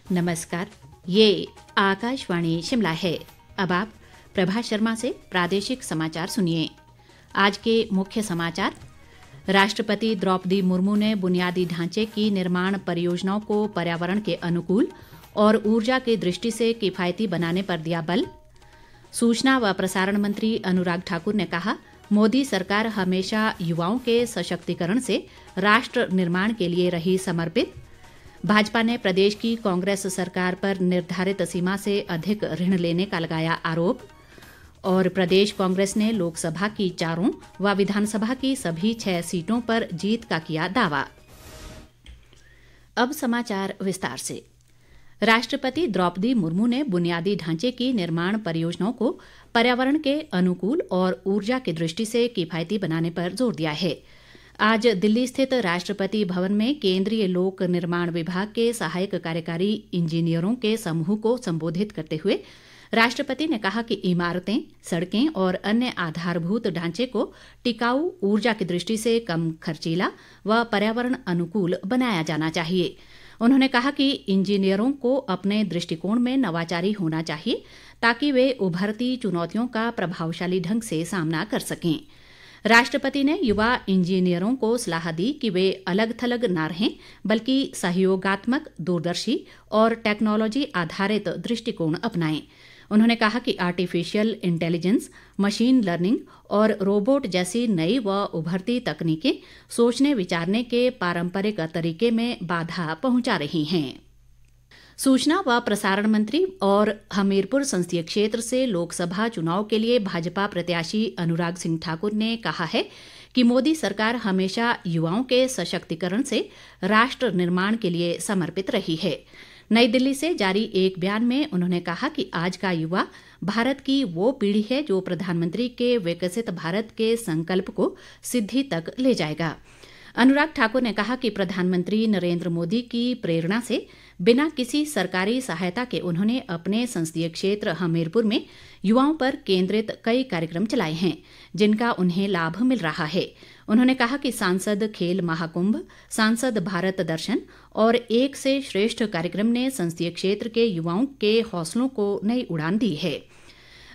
नमस्कार, ये आकाशवाणी शिमला है। अब आप प्रभा शर्मा से प्रादेशिक समाचार सुनिए। आज के मुख्य समाचार। राष्ट्रपति द्रौपदी मुर्मू ने बुनियादी ढांचे की निर्माण परियोजनाओं को पर्यावरण के अनुकूल और ऊर्जा की दृष्टि से किफायती बनाने पर दिया बल। सूचना व प्रसारण मंत्री अनुराग ठाकुर ने कहा, मोदी सरकार हमेशा युवाओं के सशक्तिकरण से राष्ट्र निर्माण के लिए रही समर्पित। भाजपा ने प्रदेश की कांग्रेस सरकार पर निर्धारित सीमा से अधिक ऋण लेने का लगाया आरोप। और प्रदेश कांग्रेस ने लोकसभा की 4 व विधानसभा की सभी 6 सीटों पर जीत का किया दावा। अब समाचार विस्तार से। राष्ट्रपति द्रौपदी मुर्मू ने बुनियादी ढांचे की निर्माण परियोजनाओं को पर्यावरण के अनुकूल और ऊर्जा की दृष्टि से किफायती बनाने पर जोर दिया है। आज दिल्ली स्थित राष्ट्रपति भवन में केंद्रीय लोक निर्माण विभाग के सहायक कार्यकारी इंजीनियरों के समूह को संबोधित करते हुए राष्ट्रपति ने कहा कि इमारतें, सड़कें और अन्य आधारभूत ढांचे को टिकाऊ, ऊर्जा की दृष्टि से कम खर्चीला व पर्यावरण अनुकूल बनाया जाना चाहिए। उन्होंने कहा कि इंजीनियरों को अपने दृष्टिकोण में नवाचारी होना चाहिए ताकि वे उभरती चुनौतियों का प्रभावशाली ढंग से सामना कर सकें। राष्ट्रपति ने युवा इंजीनियरों को सलाह दी कि वे अलग थलग न रहें बल्कि सहयोगात्मक, दूरदर्शी और टेक्नोलॉजी आधारित दृष्टिकोण अपनाएं। उन्होंने कहा कि आर्टिफिशियल इंटेलिजेंस, मशीन लर्निंग और रोबोट जैसी नई व उभरती तकनीकें सोचने विचारने के पारंपरिक तरीके में बाधा पहुंचा रही हैं। सूचना व प्रसारण मंत्री और हमीरपुर संसदीय क्षेत्र से लोकसभा चुनाव के लिए भाजपा प्रत्याशी अनुराग सिंह ठाकुर ने कहा है कि मोदी सरकार हमेशा युवाओं के सशक्तिकरण से राष्ट्र निर्माण के लिए समर्पित रही है। नई दिल्ली से जारी एक बयान में उन्होंने कहा कि आज का युवा भारत की वो पीढ़ी है जो प्रधानमंत्री के विकसित भारत के संकल्प को सिद्धि तक ले जाएगा। अनुराग ठाकुर ने कहा कि प्रधानमंत्री नरेंद्र मोदी की प्रेरणा से बिना किसी सरकारी सहायता के उन्होंने अपने संसदीय क्षेत्र हमीरपुर में युवाओं पर केंद्रित कई कार्यक्रम चलाए हैं जिनका उन्हें लाभ मिल रहा है। उन्होंने कहा कि सांसद खेल महाकुंभ, सांसद भारत दर्शन और एक से श्रेष्ठ कार्यक्रम ने संसदीय क्षेत्र के युवाओं के हौसलों को नई उड़ान दी है।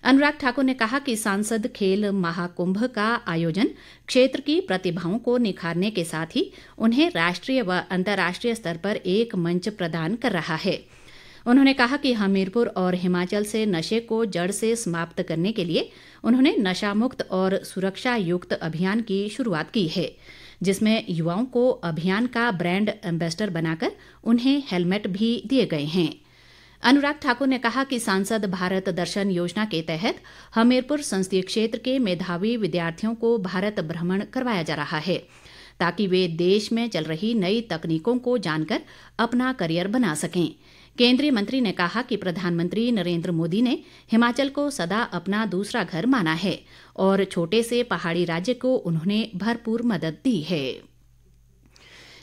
अनुराग ठाकुर ने कहा कि सांसद खेल महाकुंभ का आयोजन क्षेत्र की प्रतिभाओं को निखारने के साथ ही उन्हें राष्ट्रीय व अंतर्राष्ट्रीय स्तर पर एक मंच प्रदान कर रहा है। उन्होंने कहा कि हमीरपुर और हिमाचल से नशे को जड़ से समाप्त करने के लिए उन्होंने नशा मुक्त और सुरक्षा युक्त अभियान की शुरुआत की है, जिसमें युवाओं को अभियान का ब्रांड एम्बेसडर बनाकर उन्हें हेलमेट भी दिए गए हैं। अनुराग ठाकुर ने कहा कि सांसद भारत दर्शन योजना के तहत हमीरपुर संसदीय क्षेत्र के मेधावी विद्यार्थियों को भारत भ्रमण करवाया जा रहा है ताकि वे देश में चल रही नई तकनीकों को जानकर अपना करियर बना सकें। केंद्रीय मंत्री ने कहा कि प्रधानमंत्री नरेंद्र मोदी ने हिमाचल को सदा अपना दूसरा घर माना है और छोटे से पहाड़ी राज्य को उन्होंने भरपूर मदद दी है।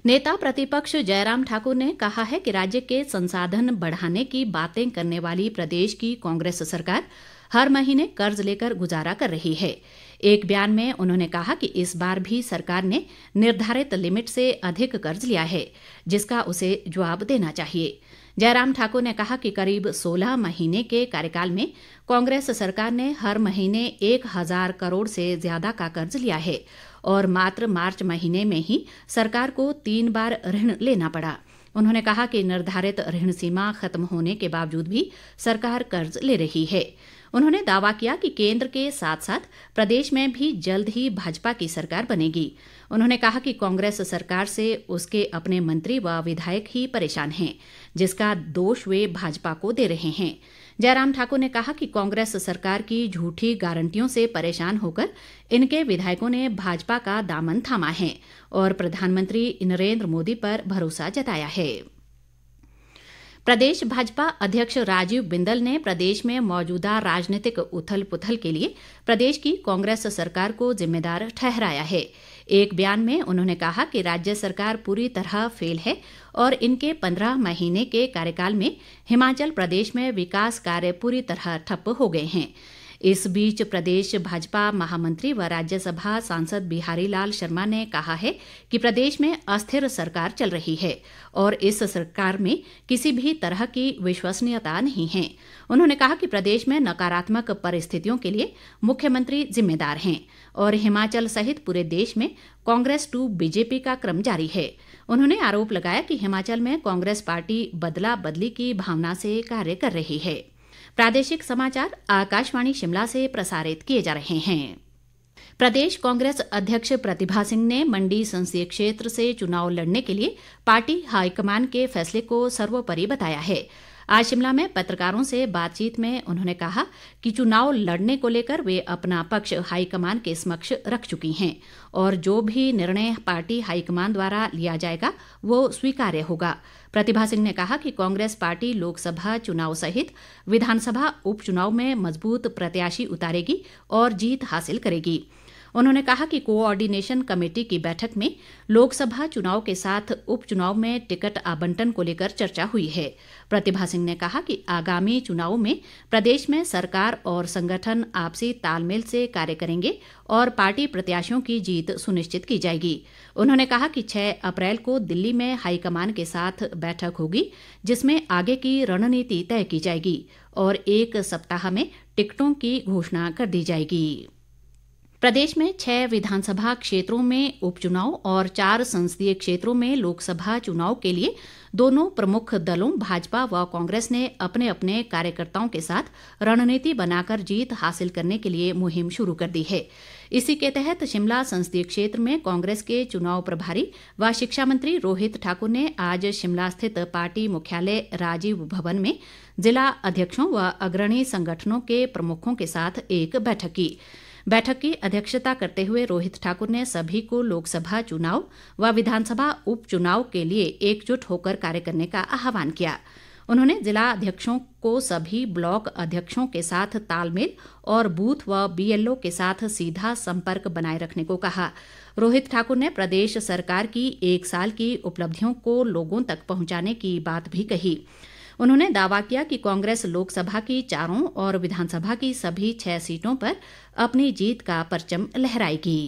नेता प्रतिपक्ष जयराम ठाकुर ने कहा है कि राज्य के संसाधन बढ़ाने की बातें करने वाली प्रदेश की कांग्रेस सरकार हर महीने कर्ज लेकर गुजारा कर रही है। एक बयान में उन्होंने कहा कि इस बार भी सरकार ने निर्धारित लिमिट से अधिक कर्ज लिया है, जिसका उसे जवाब देना चाहिए। जयराम ठाकुर ने कहा कि करीब 16 महीने के कार्यकाल में कांग्रेस सरकार ने हर महीने 1000 करोड़ से ज्यादा का कर्ज लिया है और मात्र मार्च महीने में ही सरकार को 3 बार ऋण लेना पड़ा। उन्होंने कहा कि निर्धारित ऋण सीमा खत्म होने के बावजूद भी सरकार कर्ज ले रही है। उन्होंने दावा किया कि केंद्र के साथ साथ प्रदेश में भी जल्द ही भाजपा की सरकार बनेगी। उन्होंने कहा कि कांग्रेस सरकार से उसके अपने मंत्री व विधायक ही परेशान हैं, जिसका दोष वे भाजपा को दे रहे हैं। जयराम ठाकुर ने कहा कि कांग्रेस सरकार की झूठी गारंटियों से परेशान होकर इनके विधायकों ने भाजपा का दामन थामा है और प्रधानमंत्री नरेंद्र मोदी पर भरोसा जताया है। प्रदेश भाजपा अध्यक्ष राजीव बिंदल ने प्रदेश में मौजूदा राजनीतिक उथल पुथल के लिए प्रदेश की कांग्रेस सरकार को जिम्मेदार ठहराया है। एक बयान में उन्होंने कहा कि राज्य सरकार पूरी तरह फेल है और इनके 15 महीने के कार्यकाल में हिमाचल प्रदेश में विकास कार्य पूरी तरह ठप्प हो गए हैं। इस बीच प्रदेश भाजपा महामंत्री व राज्यसभा सांसद बिहारी लाल शर्मा ने कहा है कि प्रदेश में अस्थिर सरकार चल रही है और इस सरकार में किसी भी तरह की विश्वसनीयता नहीं है। उन्होंने कहा कि प्रदेश में नकारात्मक परिस्थितियों के लिए मुख्यमंत्री जिम्मेदार हैं और हिमाचल सहित पूरे देश में कांग्रेस टू बीजेपी का क्रम जारी है। उन्होंने आरोप लगाया कि हिमाचल में कांग्रेस पार्टी बदला बदली की भावना से कार्य कर रही है। प्रादेशिक समाचार आकाशवाणी शिमला से प्रसारित किए जा रहे हैं। प्रदेश कांग्रेस अध्यक्ष प्रतिभा सिंह ने मंडी संसदीय क्षेत्र से चुनाव लड़ने के लिए पार्टी हाईकमान के फैसले को सर्वोपरि बताया है। आज शिमला में पत्रकारों से बातचीत में उन्होंने कहा कि चुनाव लड़ने को लेकर वे अपना पक्ष हाईकमान के समक्ष रख चुकी हैं और जो भी निर्णय पार्टी हाईकमान द्वारा लिया जाएगा वो स्वीकार्य होगा। प्रतिभा सिंह ने कहा कि कांग्रेस पार्टी लोकसभा चुनाव सहित विधानसभा उपचुनाव में मजबूत प्रत्याशी उतारेगी और जीत हासिल करेगी। उन्होंने कहा कि कोऑर्डिनेशन कमेटी की बैठक में लोकसभा चुनाव के साथ उपचुनाव में टिकट आवंटन को लेकर चर्चा हुई है। प्रतिभा सिंह ने कहा कि आगामी चुनाव में प्रदेश में सरकार और संगठन आपसी तालमेल से कार्य करेंगे और पार्टी प्रत्याशियों की जीत सुनिश्चित की जाएगी। उन्होंने कहा कि 6 अप्रैल को दिल्ली में हाईकमान के साथ बैठक होगी जिसमें आगे की रणनीति तय की जाएगी और 1 सप्ताह में टिकटों की घोषणा कर दी जाएगी। प्रदेश में 6 विधानसभा क्षेत्रों में उपचुनाव और 4 संसदीय क्षेत्रों में लोकसभा चुनाव के लिए दोनों प्रमुख दलों भाजपा व कांग्रेस ने अपने अपने कार्यकर्ताओं के साथ रणनीति बनाकर जीत हासिल करने के लिए मुहिम शुरू कर दी है। इसी के तहत शिमला संसदीय क्षेत्र में कांग्रेस के चुनाव प्रभारी व शिक्षा मंत्री रोहित ठाकुर ने आज शिमला स्थित पार्टी मुख्यालय राजीव भवन में जिला अध्यक्षों व अग्रणी संगठनों के प्रमुखों के साथ एक बैठक की। बैठक की अध्यक्षता करते हुए रोहित ठाकुर ने सभी को लोकसभा चुनाव व विधानसभा उपचुनाव के लिए एकजुट होकर कार्य करने का आह्वान किया। उन्होंने जिला अध्यक्षों को सभी ब्लॉक अध्यक्षों के साथ तालमेल और बूथ व बीएलओ के साथ सीधा संपर्क बनाए रखने को कहा। रोहित ठाकुर ने प्रदेश सरकार की 1 साल की उपलब्धियों को लोगों तक पहुंचाने की बात भी कही। उन्होंने दावा किया कि कांग्रेस लोकसभा की 4 और विधानसभा की सभी 6 सीटों पर अपनी जीत का परचम लहराएगी।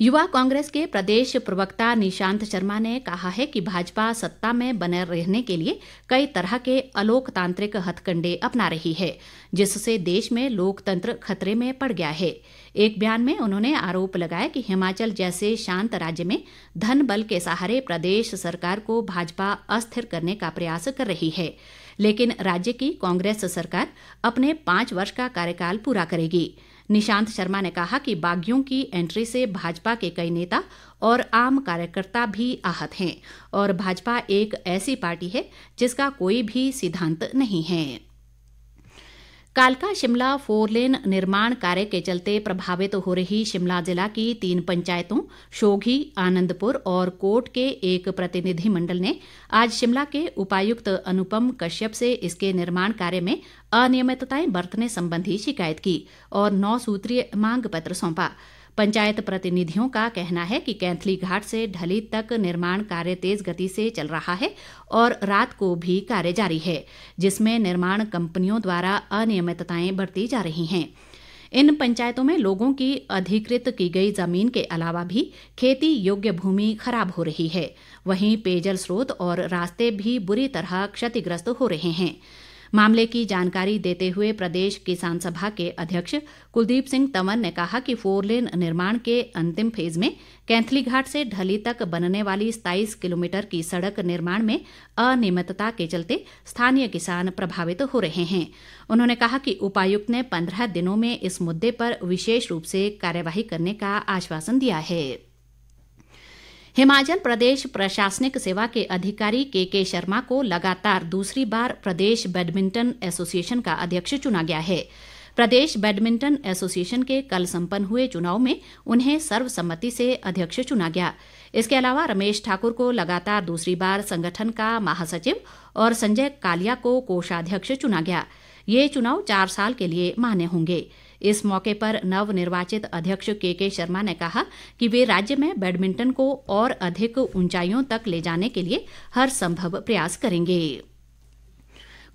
युवा कांग्रेस के प्रदेश प्रवक्ता निशांत शर्मा ने कहा है कि भाजपा सत्ता में बने रहने के लिए कई तरह के अलोकतांत्रिक हथकंडे अपना रही है जिससे देश में लोकतंत्र खतरे में पड़ गया है। एक बयान में उन्होंने आरोप लगाया कि हिमाचल जैसे शांत राज्य में धन बल के सहारे प्रदेश सरकार को भाजपा अस्थिर करने का प्रयास कर रही है, लेकिन राज्य की कांग्रेस सरकार अपने 5 वर्ष का कार्यकाल पूरा करेगी। निशांत शर्मा ने कहा कि बागियों की एंट्री से भाजपा के कई नेता और आम कार्यकर्ता भी आहत हैं और भाजपा एक ऐसी पार्टी है जिसका कोई भी सिद्धांत नहीं है। कालका शिमला 4 लेन निर्माण कार्य के चलते प्रभावित हो रही शिमला जिला की 3 पंचायतों शोघी, आनंदपुर और कोट के एक प्रतिनिधि मंडल ने आज शिमला के उपायुक्त अनुपम कश्यप से इसके निर्माण कार्य में अनियमितताएं बरतने संबंधी शिकायत की और 9 सूत्रीय मांग पत्र सौंपा। पंचायत प्रतिनिधियों का कहना है कि कैंथली घाट से ढली तक निर्माण कार्य तेज गति से चल रहा है और रात को भी कार्य जारी है, जिसमें निर्माण कंपनियों द्वारा अनियमितताएं बरती जा रही हैं। इन पंचायतों में लोगों की अधिकृत की गई जमीन के अलावा भी खेती योग्य भूमि खराब हो रही है। वहीं पेयजल स्रोत और रास्ते भी बुरी तरह क्षतिग्रस्त हो रहे हैं। मामले की जानकारी देते हुए प्रदेश किसान सभा के अध्यक्ष कुलदीप सिंह तंवर ने कहा कि 4 लेन निर्माण के अंतिम फेज में कैंथली घाट से ढली तक बनने वाली 27 किलोमीटर की सड़क निर्माण में अनियमितता के चलते स्थानीय किसान प्रभावित हो रहे हैं। उन्होंने कहा कि उपायुक्त ने 15 दिनों में इस मुद्दे पर विशेष रूप से कार्यवाही करने का आश्वासन दिया है। हिमाचल प्रदेश प्रशासनिक सेवा के अधिकारी के शर्मा को लगातार दूसरी बार प्रदेश बैडमिंटन एसोसिएशन का अध्यक्ष चुना गया है। प्रदेश बैडमिंटन एसोसिएशन के कल संपन्न हुए चुनाव में उन्हें सर्वसम्मति से अध्यक्ष चुना गया। इसके अलावा रमेश ठाकुर को लगातार दूसरी बार संगठन का महासचिव और संजय कालिया को कोषाध्यक्ष चुना गया। ये चुनाव 4 साल के लिए मान्य होंगे। इस मौके पर नवनिर्वाचित अध्यक्ष के शर्मा ने कहा कि वे राज्य में बैडमिंटन को और अधिक ऊंचाइयों तक ले जाने के लिए हर संभव प्रयास करेंगे।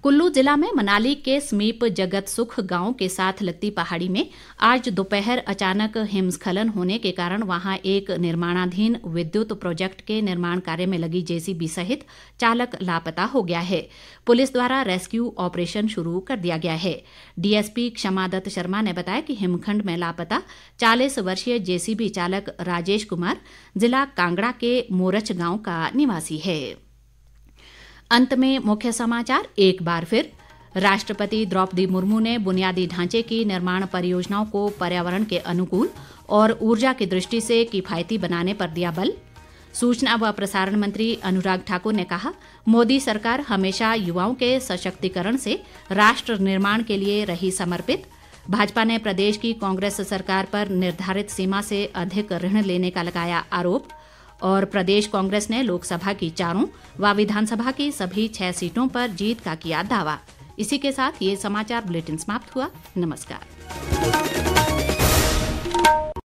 कुल्लू जिला में मनाली के समीप जगत सुख गांव के साथ लगती पहाड़ी में आज दोपहर अचानक हिमस्खलन होने के कारण वहां एक निर्माणाधीन विद्युत प्रोजेक्ट के निर्माण कार्य में लगी जेसीबी सहित चालक लापता हो गया है। पुलिस द्वारा रेस्क्यू ऑपरेशन शुरू कर दिया गया है। डीएसपी क्षमादत्त शर्मा ने बताया कि हिमखंड में लापता 40 वर्षीय जेसीबी चालक राजेश कुमार जिला कांगड़ा के मोरच गांव का निवासी है। अंत में मुख्य समाचार एक बार फिर। राष्ट्रपति द्रौपदी मुर्मू ने बुनियादी ढांचे की निर्माण परियोजनाओं को पर्यावरण के अनुकूल और ऊर्जा की दृष्टि से किफायती बनाने पर दिया बल। सूचना व प्रसारण मंत्री अनुराग ठाकुर ने कहा, मोदी सरकार हमेशा युवाओं के सशक्तिकरण से राष्ट्र निर्माण के लिए रही समर्पित। भाजपा ने प्रदेश की कांग्रेस सरकार पर निर्धारित सीमा से अधिक ऋण लेने का लगाया आरोप। और प्रदेश कांग्रेस ने लोकसभा की 4 व विधानसभा की सभी 6 सीटों पर जीत का किया दावा। इसी के साथ ये समाचार बुलेटिन समाप्त हुआ। नमस्कार।